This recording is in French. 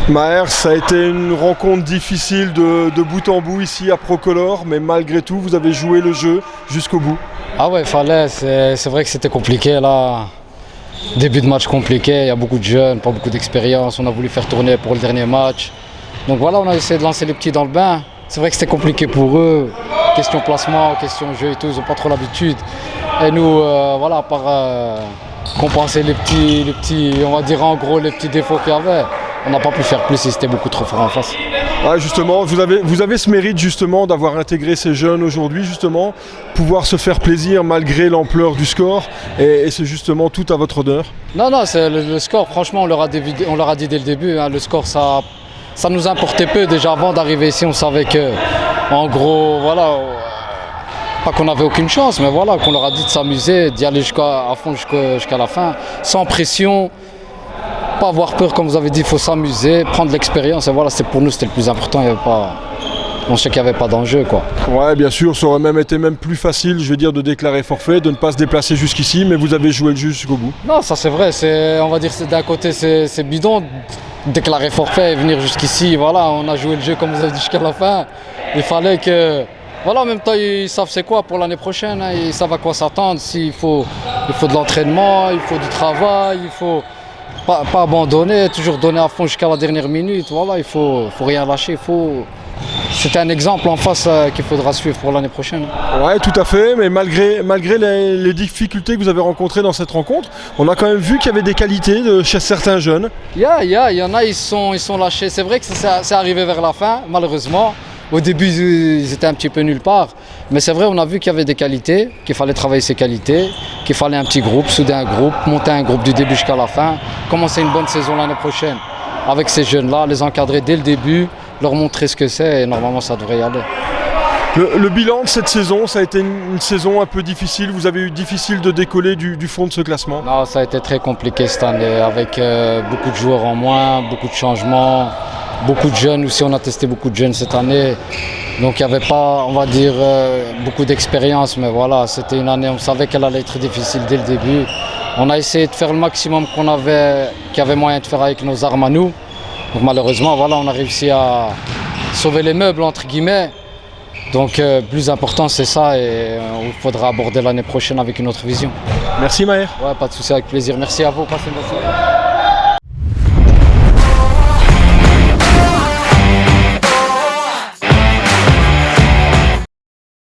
Maher, ça a été une rencontre difficile de bout en bout ici à Procolor, mais malgré tout, vous avez joué le jeu jusqu'au bout. Ah ouais, fallait, c'est vrai que c'était compliqué là. Début de match compliqué, il y a beaucoup de jeunes, pas beaucoup d'expérience. On a voulu faire tourner pour le dernier match. Donc voilà, on a essayé de lancer les petits dans le bain. C'est vrai que c'était compliqué pour eux. Question placement, question jeu et tout, ils n'ont pas trop l'habitude. Et nous, voilà, à part compenser les petits, on va dire en gros les petits défauts qu'il y avait, on n'a pas pu faire plus et c'était beaucoup trop fort en face. Ah, justement, vous avez ce mérite justement d'avoir intégré ces jeunes aujourd'hui, justement, pouvoir se faire plaisir malgré l'ampleur du score, et c'est justement tout à votre honneur. Non, c'est le score, franchement, on leur a dit dès le début, hein, le score, ça nous importait peu. Déjà avant d'arriver ici, on savait que, en gros, voilà, pas qu'on n'avait aucune chance, mais voilà, qu'on leur a dit de s'amuser, d'y aller à fond jusqu'à la fin, sans pression. Pas avoir peur, comme vous avez dit, il faut s'amuser, prendre l'expérience. Et voilà, pour nous, c'était le plus important. On sait qu'il n'y avait pas d'enjeu, quoi. Ouais, bien sûr, ça aurait même été plus facile, je veux dire, de déclarer forfait, de ne pas se déplacer jusqu'ici, mais vous avez joué le jeu jusqu'au bout. Non, ça c'est vrai. On va dire d'un côté, c'est bidon, déclarer forfait et venir jusqu'ici. Voilà, on a joué le jeu, comme vous avez dit, jusqu'à la fin. Il fallait que... Voilà, en même temps, ils savent c'est quoi pour l'année prochaine. Hein, ils savent à quoi s'attendre. Il faut de l'entraînement, il faut du travail, il faut... Pas abandonner, toujours donner à fond jusqu'à la dernière minute. Voilà, il faut rien lâcher. C'était un exemple en face qu'il faudra suivre pour l'année prochaine. Ouais, tout à fait, mais malgré les difficultés que vous avez rencontrées dans cette rencontre, on a quand même vu qu'il y avait des qualités chez certains jeunes. Il y en a, ils sont lâchés. C'est vrai que c'est arrivé vers la fin, malheureusement. Au début, ils étaient un petit peu nulle part. Mais c'est vrai, on a vu qu'il y avait des qualités, qu'il fallait travailler ces qualités, qu'il fallait un petit groupe, souder un groupe, monter un groupe du début jusqu'à la fin, commencer une bonne saison l'année prochaine avec ces jeunes-là, les encadrer dès le début, leur montrer ce que c'est et normalement ça devrait y aller. Le bilan de cette saison, ça a été une saison un peu difficile. Vous avez eu difficile de décoller du fond de ce classement. Non, ça a été très compliqué cette année avec beaucoup de joueurs en moins, beaucoup de changements. Beaucoup de jeunes aussi, on a testé beaucoup de jeunes cette année. Donc il n'y avait pas, on va dire, beaucoup d'expérience. Mais voilà, c'était une année, on savait qu'elle allait être difficile dès le début. On a essayé de faire le maximum qu'il y avait moyen de faire avec nos armes à nous. Donc malheureusement, voilà, on a réussi à sauver les meubles, entre guillemets. Donc le plus important, c'est ça. Et il faudra aborder l'année prochaine avec une autre vision. Merci Maher. Ouais, pas de souci, avec plaisir. Merci à vous, passez une bonne soirée.